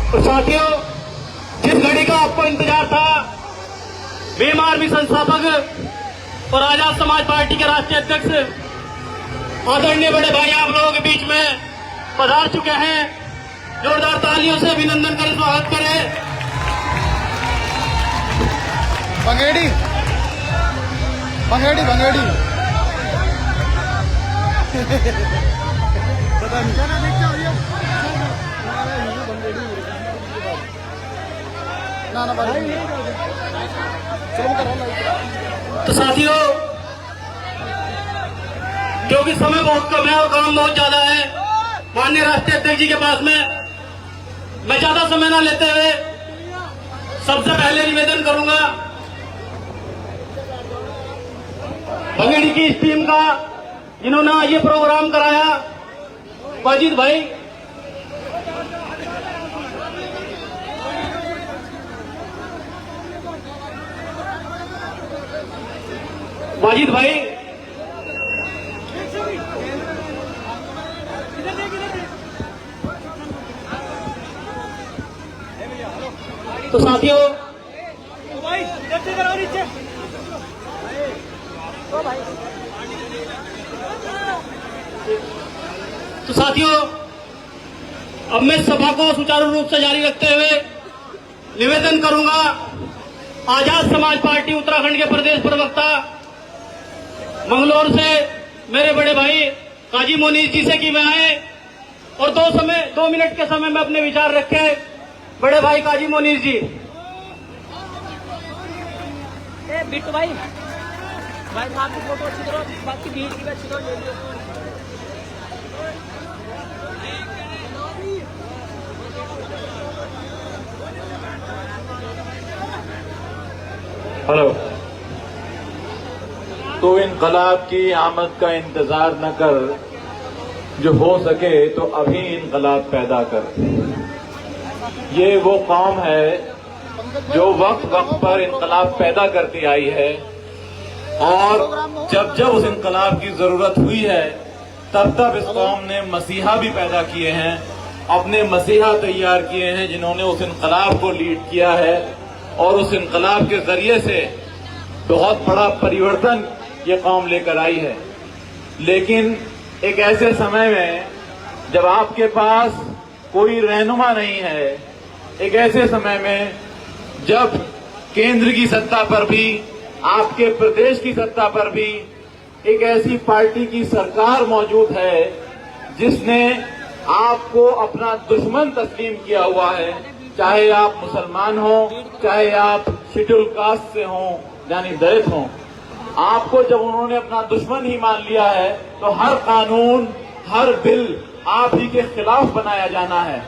तो साथियों, जिस घड़ी का आपको इंतजार था, भीम आर्मी संस्थापक और आजाद समाज पार्टी के राष्ट्रीय अध्यक्ष आदरणीय बड़े भाई आप लोगों के बीच में पधार चुके हैं। जोरदार तालियों से अभिनंदन करें, स्वागत करें। भंगेड़ी भंगेड़ी भंगेड़ी तो साथियों, क्योंकि समय बहुत कम है और काम बहुत ज्यादा है, माननीय राष्ट्रीय अध्यक्ष जी के पास में मैं ज्यादा समय न लेते हुए सबसे पहले निवेदन करूंगा भंगेड़ी की इस टीम का, जिन्होंने ये प्रोग्राम कराया, वाजिद भाई। वाजिद भाई, तो साथियों, अब मैं सभा को सुचारू रूप से जारी रखते हुए निवेदन करूंगा आजाद समाज पार्टी उत्तराखंड के प्रदेश प्रवक्ता मंगलौर से मेरे बड़े भाई काजी मोनीस जी से कि मैं आए और 2 मिनट के समय में अपने विचार रखे। बड़े भाई काजी मोनीस जी। बिट्टू भाई साहब की फोटो अच्छी तरह, बाकी भीड़ की अच्छी तरह ले लो। हेलो। तो इनकलाब की आमद का इंतजार न कर, जो हो सके तो अभी इनकलाब पैदा कर। ये वो कौम है जो वक्त वक्त पर इनकलाब पैदा करती आई है, और जब जब उस इनकलाब की जरूरत हुई है तब तब इस कौम ने मसीहा भी पैदा किए हैं, अपने मसीहा तैयार किए हैं, जिन्होंने उस इनकलाब को लीड किया है और उस इनकलाब के जरिए से बहुत बड़ा परिवर्तन ये कौम लेकर आई है। लेकिन एक ऐसे समय में जब आपके पास कोई रहनुमा नहीं है, एक ऐसे समय में जब केंद्र की सत्ता पर भी, आपके प्रदेश की सत्ता पर भी एक ऐसी पार्टी की सरकार मौजूद है जिसने आपको अपना दुश्मन तस्लीम किया हुआ है, चाहे आप मुसलमान हो, चाहे आप शेड्यूल कास्ट से हो यानी दलित हो, आपको जब उन्होंने अपना दुश्मन ही मान लिया है तो हर कानून, हर बिल आप ही के खिलाफ बनाया जाना है।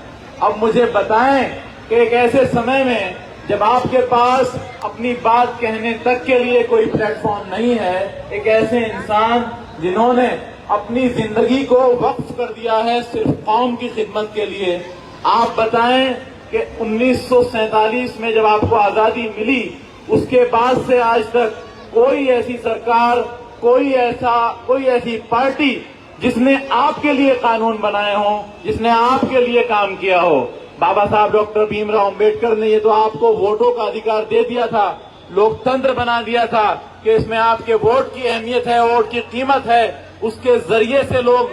अब मुझे बताएं कि एक ऐसे समय में जब आपके पास अपनी बात कहने तक के लिए कोई प्लेटफॉर्म नहीं है, एक ऐसे इंसान जिन्होंने अपनी जिंदगी को वक्फ कर दिया है सिर्फ कौम की खिदमत के लिए, आप बताएं कि 1947 में जब आपको आजादी मिली, उसके बाद से आज तक कोई ऐसी सरकार, कोई ऐसी पार्टी जिसने आपके लिए कानून बनाए हों, जिसने आपके लिए काम किया हो। बाबा साहब डॉक्टर भीमराव अंबेडकर ने ये तो आपको वोटों का अधिकार दे दिया था, लोकतंत्र बना दिया था कि इसमें आपके वोट की अहमियत है, वोट की कीमत है, उसके जरिए से लोग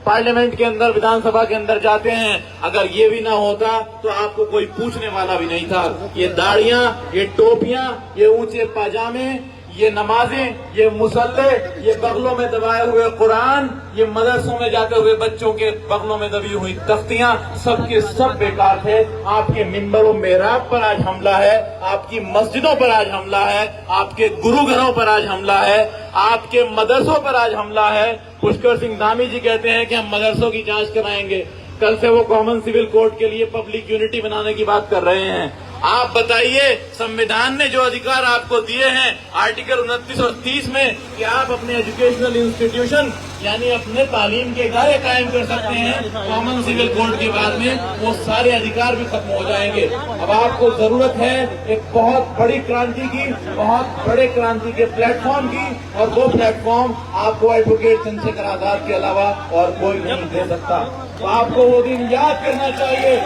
पार्लियामेंट के अंदर, विधानसभा के अंदर जाते हैं, अगर ये भी ना होता तो आपको कोई पूछने वाला भी नहीं था। ये दाढ़ियां, ये टोपियां, ये ऊंचे पाजामे, ये नमाजें, ये मुसल्ले, ये बगलों में दबाए हुए कुरान, ये मदरसों में जाते हुए बच्चों के बगलों में दबी हुई तख्तियां, सब के सब बेकार थे। आपके मिंबरों मेहराब पर आज हमला है, आपकी मस्जिदों पर आज हमला है, आपके गुरुघरों पर आज हमला है, आपके मदरसों पर आज हमला है। पुष्कर सिंह धामी जी कहते हैं कि हम मदरसों की जांच कराएंगे। कल से वो कॉमन सिविल कोड के लिए पब्लिक यूनिटी बनाने की बात कर रहे हैं। आप बताइए, संविधान ने जो अधिकार आपको दिए हैं आर्टिकल 29 और 30 में कि आप अपने एजुकेशनल इंस्टीट्यूशन यानी अपने तालीम के इदारे कायम कर सकते हैं, कॉमन सिविल कोड के बाद में वो सारे अधिकार भी खत्म हो जाएंगे। अब आपको जरूरत है एक बहुत बड़ी क्रांति की, बहुत बड़े क्रांति के प्लेटफॉर्म की, और वो प्लेटफॉर्म आपको एडवोकेट चंद्रशेखर आजाद के अलावा और कोई नहीं दे सकता। तो आपको वो दिन याद करना चाहिए,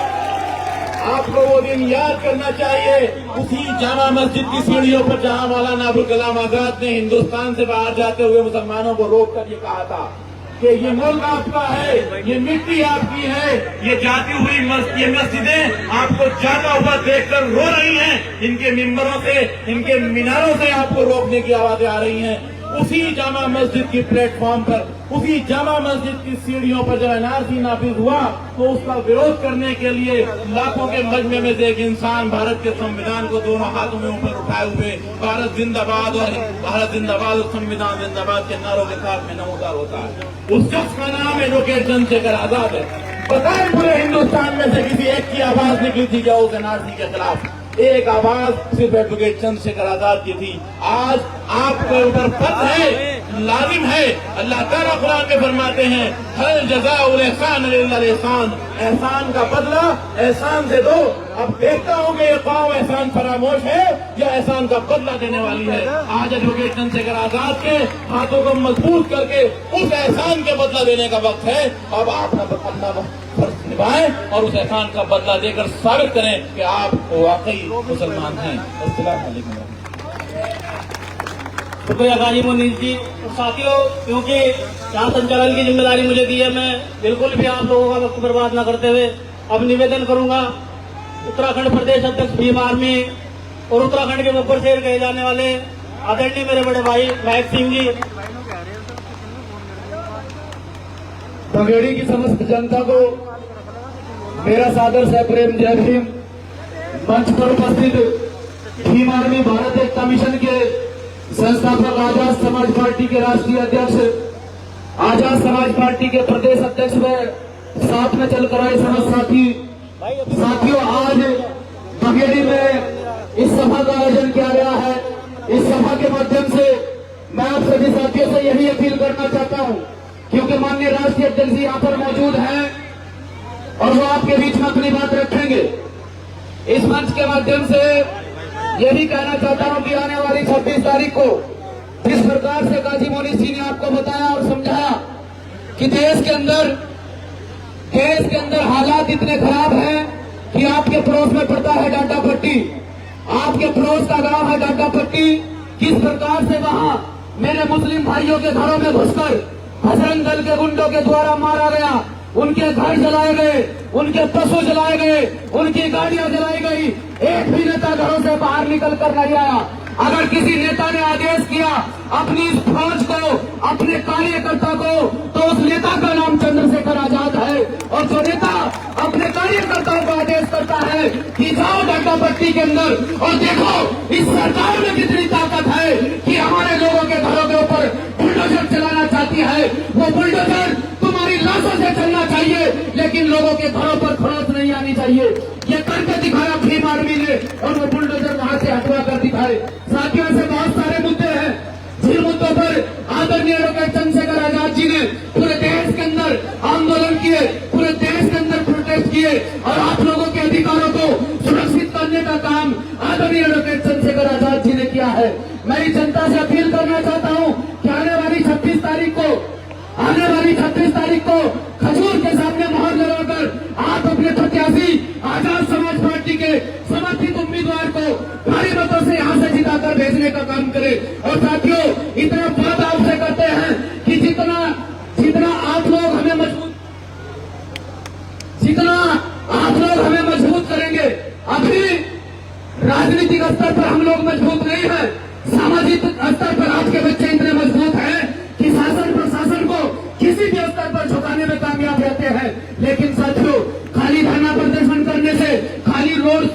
आपको वो दिन याद करना चाहिए, उसी जामा मस्जिद की सीढ़ियों पर जहां मौलाना अबुल कलाम आजाद ने हिंदुस्तान से बाहर जाते हुए मुसलमानों को रोककर ये कहा था कि ये मुल्क आपका है, ये मिट्टी आपकी है, ये जाती हुई ये मस्जिदें आपको जाता हुआ देखकर रो रही हैं, इनके मिंबरों से, इनके मीनारों से आपको रोकने की आवाजें आ रही हैं। उसी जामा मस्जिद की प्लेटफॉर्म पर, उसी जामा मस्जिद की सीढ़ियों पर जब एनआरसी नाफिज हुआ तो उसका विरोध करने के लिए लाखों के मजमे में से एक इंसान भारत के संविधान को दोनों हाथों में ऊपर उठाए हुए भारत जिंदाबाद और भारत जिंदाबाद और संविधान जिंदाबाद के नारों के साथ में नमोदार होता है। उस शख्स का नाम एडवोकेट चंद्रशेखर आजाद है। बताएं पूरे हिंदुस्तान में से किसी एक की आवाज निकली थी क्या उस एनआरसी के खिलाफ? एक आवाज सिर्फ एडवोकेट चंद्रशेखर आजाद की थी। आज आपके ऊपर फर्ज है, लाजिम है, अल्लाह ताला कुरान में फरमाते हैं हल जज़ाउल एहसान इल्ला एहसान, एहसान का बदला एहसान से दो। अब देखता हूँ कि ये कौम एहसान फरामोश है या एहसान का बदला देने वाली है। आज एडवोकेट चंद्रशेखर आजाद के हाथों को मजबूत करके उस एहसान के बदला देने का वक्त है। अब आप अपना फर्ज निभाएं और उस एहसान का बदला देकर साबित करें कि आप वाकई मुसलमान हैं। अस्सलाम वालेकुम। शुक्रिया गाजी मुनीस जी। साथियों, क्योंकि यहाँ संचालन की जिम्मेदारी मुझे दी है, मैं बिल्कुल भी आप लोगों का वक्त बर्बाद न करते हुए अब निवेदन करूंगा उत्तराखंड प्रदेश अध्यक्ष भीम आर्मी और उत्तराखंड के बब्बर शेर कहे जाने वाले आदरणीय मेरे बड़े भाई महक सिंह जी, बघेड़ी की समस्त जनता को मेरा सादर से प्रेम जय भीम। मंच पर उपस्थित भीम आर्मी भारत एकता मिशन के संस्थापक, आजाद समाज पार्टी के राष्ट्रीय अध्यक्ष, आजाद समाज पार्टी के प्रदेश अध्यक्ष व साथ में चलकर आए समस्त साथियों, आज बघेड़ी में इस सभा का आयोजन किया गया है। इस सभा के माध्यम से मैं आप सभी साथियों से यही अपील करना चाहता हूं, क्योंकि माननीय राष्ट्रीय अध्यक्ष जी यहाँ पर मौजूद हैं और वो आपके बीच में अपनी बात रखेंगे। इस मंच के माध्यम से यही कहना चाहता हूं कि आने वाली 26 तारीख को जिस प्रकार से गाजी मोनीस जी ने आपको बताया और समझाया कि देश के अंदर हालात इतने खराब हैं कि आपके पड़ोस में पड़ता है डाटा पट्टी, आपके पड़ोस का गांव है डाटा पट्टी, किस प्रकार से वहां मेरे मुस्लिम भाइयों के घरों में घुसकर बजरंग दल के गुंडों के द्वारा मारा गया, उनके घर जलाए गए, उनके पशु जलाए गए, उनकी गाड़ियां जलाई गई। एक भी नेता घरों से बाहर निकल कर नहीं आया। अगर किसी नेता ने आदेश किया अपनी इस फौज को, अपने कार्यकर्ता को, तो उस नेता का नाम चंद्रशेखर आजाद है। और जो नेता अपने कार्यकर्ताओं को आदेश करता है कि जाओ डाटा पट्टी के अंदर और देखो इस सरकार में कितनी ताकत है कि हमारे लोगों के घरों के ऊपर बुलडोजर चलाना चाहती है, वो बुलडोजर तुम्हारी लाशों से चलना चाहिए लेकिन लोगों के घरों पर खरोच नहीं आनी चाहिए। ये करके दिखाया भीम आर्मी ने और वो बुलडोजर वहां से हटवा कर दिखाए। साथियों, से बहुत सारे मुद्दे हैं जिन मुद्दों पर आदरणीय एडवोकेट चंद्रशेखर आजाद जी ने पूरे देश के अंदर आंदोलन किए, पूरे देश के अंदर प्रोटेस्ट किए और आप लोगों के अधिकारों को सुरक्षित करने का काम आदरणीय एडवोकेट चंद्रशेखर आजाद जी ने किया है। मैं इस जनता से अपील करना चाहता हूं कि आने वाली 26 तारीख को खजूर के सामने मोहर लगाकर आप अपने प्रत्याशी आजाद समाज पार्टी के समर्थित उम्मीदवार को भारी मतों से यहां से जिताकर भेजने का काम करें। और साथियों, इतना बात आपसे करते हैं कि जितना आप लोग हमें मजबूत राजनीतिक स्तर पर हम लोग मजबूत नहीं है, सामाजिक स्तर पर आपके बच्चे इतने मजबूत हैं कि शासन प्रशासन को किसी भी स्तर पर झुकाने में कामयाब रहते हैं। लेकिन साथियों, खाली धरना प्रदर्शन करने से, खाली रोड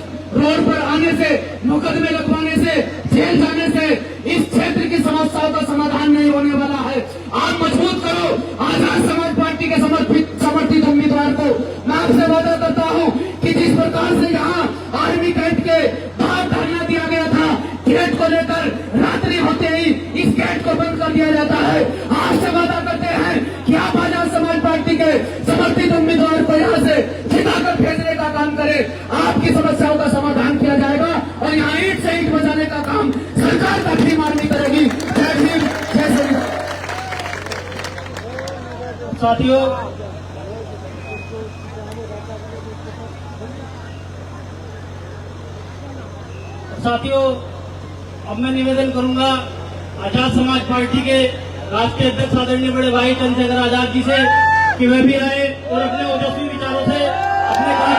पर आने से, मुकदमे लगवाने से, जेल जाने से इस क्षेत्र की समस्याओं का समाधान नहीं होने वाला है। आप मजबूत करो आजाद समाज पार्टी के समर्थित उम्मीदवार को। मैं आपसे वादा करता हूं कि जिस प्रकार से यहाँ आर्मी कैंट के बाहर धरना दिया गया था, गेट को लेकर रात्रि होते ही इस गेट को बंद कर दिया जाता है, आपसे वादा करते हैं कि आप आजाद समाज पार्टी के समर्थित उम्मीदवार को यहाँ से जिताकर भेजने का काम करें। आपकी समस्याओं का समाधान किया जाएगा और यहाँ ईंट से ईंट बजाने का काम सरकार का भीम आर्मी करेगी। जय भीम, जय श्री राम। साथियों, अब मैं निवेदन करूंगा आजाद समाज पार्टी के राष्ट्रीय अध्यक्ष आदरणीय बड़े भाई चंद्रशेखर आजाद जी से कि वे भी आए और अपने ओजस्वी विचारों से, अपने काम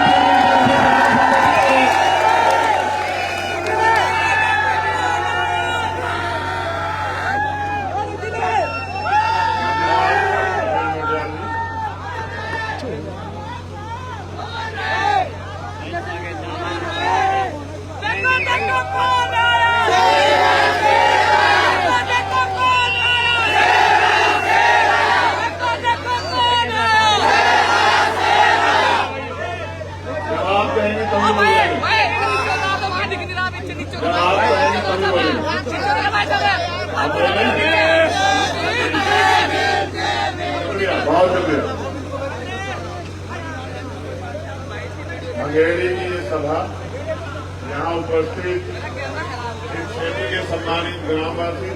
बहुत शुक्रिया। मंगेरी की ये सभा यहाँ उपस्थित इस क्षेत्र के सम्मानित ग्रामवासी,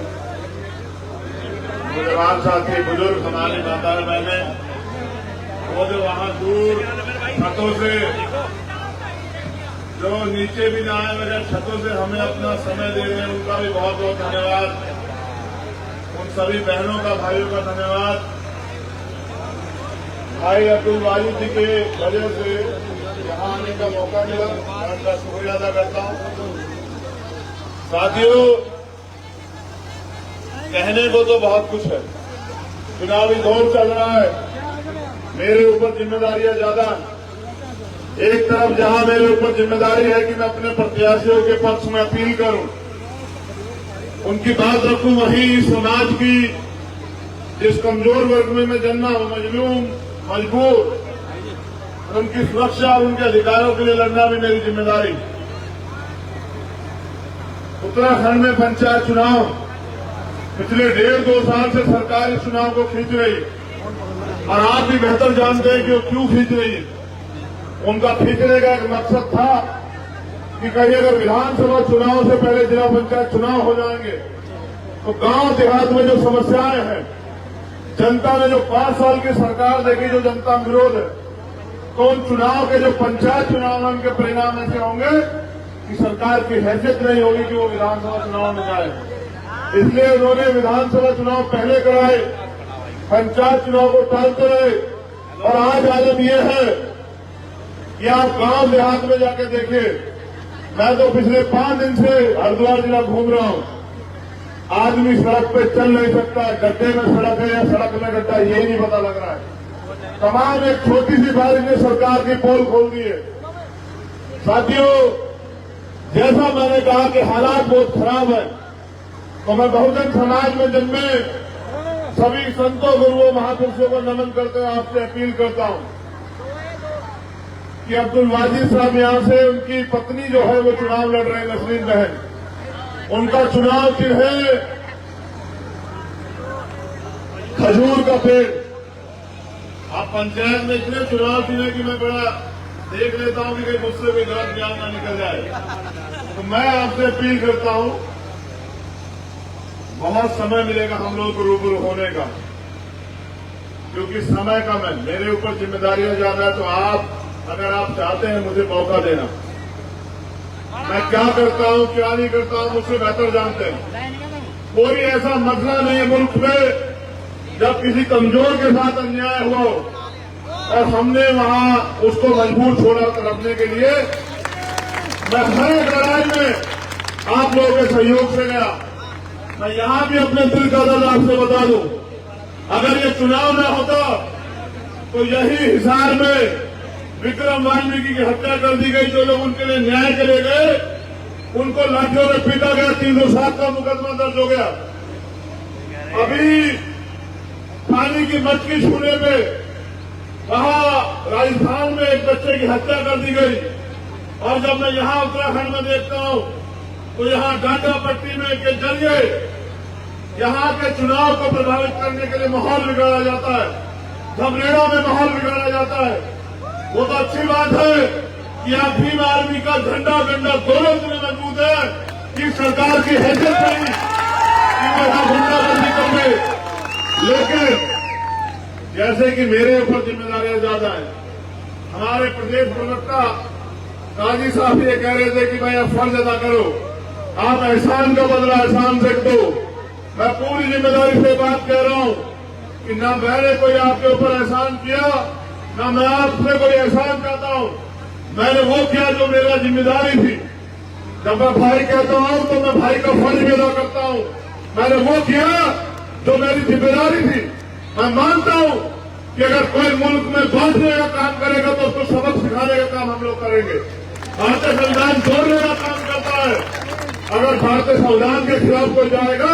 नौजवान साथी, बुजुर्ग, हमारी माता बहने, वो जो वहाँ दूर छतों से, जो नीचे भी ना आए वजह छतों से हमें अपना समय दे रहे हैं, उनका भी बहुत बहुत धन्यवाद। उन सभी बहनों का, भाइयों का धन्यवाद। भाई अब्दुल वाजिद जी के वजह से यहाँ आने का मौका मिला, मैं उनका शुक्रिया अदा करता हूँ। साथियों, कहने को तो बहुत कुछ है, चुनावी दौर चल रहा है, मेरे ऊपर जिम्मेदारियां ज्यादा हैं। एक तरफ जहां मेरे ऊपर जिम्मेदारी है कि मैं अपने प्रत्याशियों के पक्ष में अपील करूं, उनकी बात रखूं, वहीं समाज की जिस कमजोर वर्ग में मैं जन्मा हूं, मजलूम, मजबूर, उनकी सुरक्षा और उनके अधिकारों के लिए लड़ना भी मेरी जिम्मेदारी। उत्तराखंड में पंचायत चुनाव पिछले 1.5-2 साल से सरकार इस चुनाव को खींच रही, और आप भी बेहतर जानते हैं कि वो क्यों खींच रही है। उनका खींचने का एक मकसद था कि कहीं अगर विधानसभा चुनाव से पहले जिला पंचायत चुनाव हो जाएंगे तो गांव देहात में जो समस्याएं हैं, जनता ने जो 5 साल की सरकार देखी, जो जनता विरोध है, तो उन चुनाव के जो पंचायत चुनाव में उनके परिणाम ऐसे होंगे कि सरकार की हैसियत नहीं होगी कि वो विधानसभा चुनाव में जाए। इसलिए उन्होंने विधानसभा चुनाव पहले कराए, पंचायत चुनाव को टालते रहे, और आज आलम यह है कि आप गांव देहात में जाके देखिए। मैं तो पिछले 5 दिन से हरिद्वार जिला घूम रहा हूं, आदमी सड़क पे चल नहीं सकता, गड्ढे में सड़क है या सड़क में गड्ढा, यही नहीं पता लग रहा है। तमाम एक छोटी सी बारिश ने सरकार की पोल खोल दी है। साथियों, जैसा मैंने कहा कि हालात बहुत खराब है, तो मैं बहुजन समाज में जन्मे सभी संतों, गुरुओं, महापुरुषों को नमन करते हुए आपसे अपील करता हूं कि अब्दुल वाजिद साहब यहां से, उनकी पत्नी जो है वो चुनाव लड़ रहे हैं, नसरीन बहन, उनका चुनाव चिन्ह है खजूर का पेड़। आप पंचायत में इतने चुनाव चिन्ह कि मैं बड़ा देख लेता हूं कि कहीं मुझसे भी गलत ज्ञान ना निकल जाए। तो मैं आपसे अपील करता हूं, बहुत समय मिलेगा हम लोग को रूबरू होने का, क्योंकि समय कम है, मेरे ऊपर जिम्मेदारियां ज्यादा है। तो आप, अगर आप चाहते हैं, मुझे मौका देना। मैं क्या करता हूं, क्या नहीं करता हूं, मुझसे बेहतर जानते हैं। कोई ऐसा मसला नहीं है मुल्क में जब किसी कमजोर के साथ अन्याय हुआ हो और हमने वहां उसको मजबूर छोड़ा रखने के लिए मैं हर एक लड़ाई में आप लोगों के सहयोग से गया। मैं यहां भी अपने दिल का दर्द आपसे बता दूं, अगर ये चुनाव न होता तो यही हिसार में विक्रम वाल्मीकि की हत्या कर दी गई। जो लोग उनके लिए न्याय के लिए गए उनको लाठियों में पीटा गया, 307 का मुकदमा दर्ज हो गया। अभी पानी की मटकी छूने में वहां राजस्थान में एक बच्चे की हत्या कर दी गई। और जब मैं यहां उत्तराखंड में देखता हूं तो यहां डांडा पट्टी में के जरिए यहां के चुनाव को प्रभावित करने के लिए माहौल बिगाड़ा जाता है, धमरेड़ा में माहौल बिगाड़ा जाता है। वो तो अच्छी बात है कि आप भीम आर्मी का झंडा गंडा दोनों इतने मजबूत है कि सरकार की हैसियत नहीं कि वो यहां गुंडागर्दी कर दे। लेकिन जैसे कि मेरे ऊपर जिम्मेदारियां ज्यादा है, हमारे प्रदेश प्रवक्ता काजी साहब ये कह रहे थे कि भाई आप फर्ज अदा करो, आप एहसान का बदला एहसान से दो। मैं पूरी जिम्मेदारी से बात कह रहा हूं कि न मैंने कोई आपके ऊपर एहसान किया, न मैं आपसे कोई एहसान चाहता हूं। मैंने वो किया जो मेरा जिम्मेदारी थी। जब मैं भाई कहता हूं तो मैं भाई का फर्ज भी अदा करता हूं। मैंने वो किया जो मेरी जिम्मेदारी थी। मैं मानता हूं कि अगर कोई मुल्क में बांटने का काम करेगा तो उसको सबक सिखाने का काम हम लोग करेंगे। भारतीय संविधान जोड़ने का काम करता है। अगर भारतीय संविधान के खिलाफ कोई जाएगा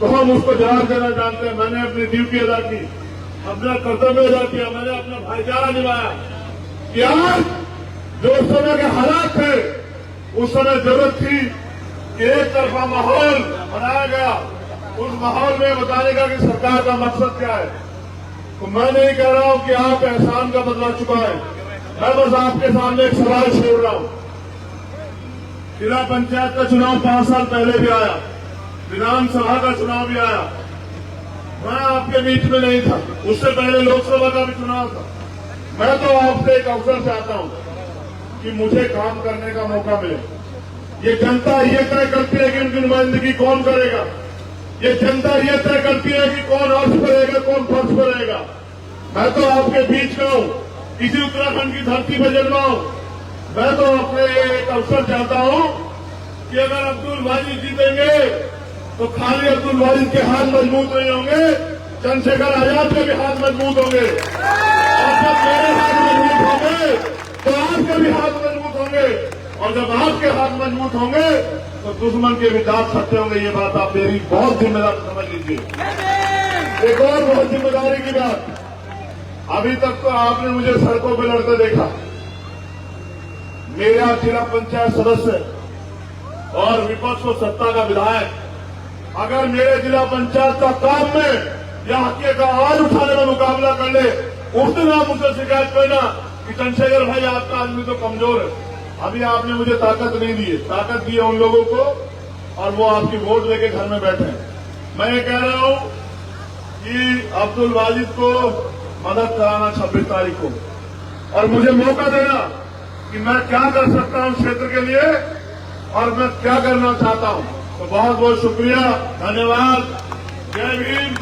तो हम उसको जवाब देना जानते हैं। मैंने अपनी ड्यूटी अदा की, अपना कर्तव्य अदा किया, मैंने अपना भाईचारा निभाया। कि आज जो उस समय के हालात थे, उस समय जरूरत थी कि एक तरफा माहौल बनाया गया, उस माहौल में बताने का कि सरकार का मकसद क्या है। तो मैं नहीं कह रहा हूं कि आप एहसान का बदला चुकाएं, मैं बस आपके सामने एक सवाल छोड़ रहा हूं। जिला पंचायत का चुनाव 5 साल पहले भी आया, विधानसभा का चुनाव भी आया, मैं आपके बीच में नहीं था। उससे पहले लोकसभा का भी चुनाव था। मैं तो आपसे एक अवसर चाहता हूं कि मुझे काम करने का मौका मिले। ये जनता ये तय करती है कि उनकी नुमाइंदगी कौन करेगा। ये जनता ये तय करती है कि कौन अर्थ पर रहेगा, कौन फर्श पर रहेगा। मैं तो आपके बीच में हूं, इसी उत्तराखंड की धरती पर जन्मा हूं। मैं तो अपने एक अवसर चाहता हूं कि अगर अब्दुल वाजिद जीतेंगे तो खाली अब्दुल वाजिद के हाथ मजबूत नहीं होंगे, चंद्रशेखर आजाद के भी हाथ मजबूत होंगे। और जब मेरे हाथ मजबूत होंगे तो आपके भी हाथ मजबूत होंगे। और जब आपके हाथ मजबूत होंगे तो दुश्मन के भी दांत खट्टे होंगे। ये बात आप मेरी बहुत जिम्मेदारी समझ लीजिए। एक और बहुत जिम्मेदारी की बात, अभी तक तो आपने मुझे सड़कों पर लड़ते देखा। मेरा जिला पंचायत सदस्य और विपक्ष और सत्ता का विधायक अगर मेरे जिला पंचायत का काम में या हक का आवाज उठाने में मुकाबला कर ले, उस दिन आप मुझसे शिकायत करना कि चंद्रशेखर भाई आपका आदमी तो कमजोर है। अभी आपने मुझे ताकत नहीं दी है, ताकत दी है उन लोगों को और वो आपकी वोट लेके घर में बैठे हैं। मैं ये कह रहा हूं कि अब्दुल वाजिद को मदद कराना 26 तारीख को, और मुझे मौका देना कि मैं क्या कर सकता हूं क्षेत्र के लिए और मैं क्या करना चाहता हूं। तो बहुत बहुत शुक्रिया, धन्यवाद, जय भीम,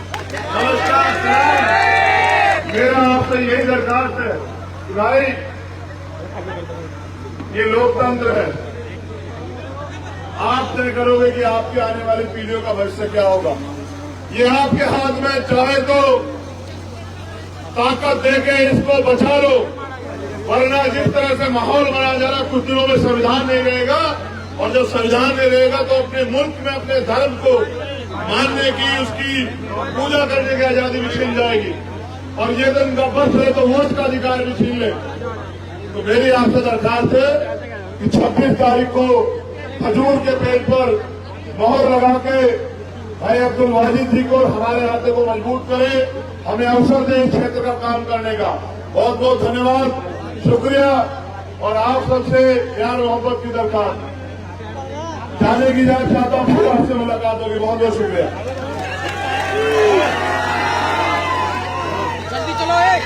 नमस्कार, सलाम। मेरा आपसे यही दरखास्त है कि भाई ये लोकतंत्र है, आप तय करोगे कि आपकी आने वाली पीढ़ियों का भविष्य क्या होगा। ये आपके हाथ में, चाहे तो ताकत देके इसको बचा लो, वरना जिस तरह से माहौल बनाया जा रहा, कुछ दिनों में संविधान नहीं रहेगा। और जब संविधान नहीं रहेगा तो अपने मुल्क में अपने धर्म को मानने की, उसकी पूजा करने की आजादी भी छीन जाएगी। और ये दिन का बस है तो वोट का अधिकार भी छीन ले। तो मेरी आपसे दरखास्त है कि 26 तारीख को खजूर के पेड़ पर मोहर लगा के भाई अब्दुल वाजिद जी को, हमारे हाथे को मजबूत करें, हमें अवसर दें इस क्षेत्र का काम करने का। बहुत बहुत धन्यवाद, शुक्रिया। और आप सबसे प्यार मोहब्बत की दरखास्त, जाने की जाए चाहता हूं, फिर आपसे मुलाकात होगी। बहुत बहुत शुक्रिया। जल्दी चलो, एक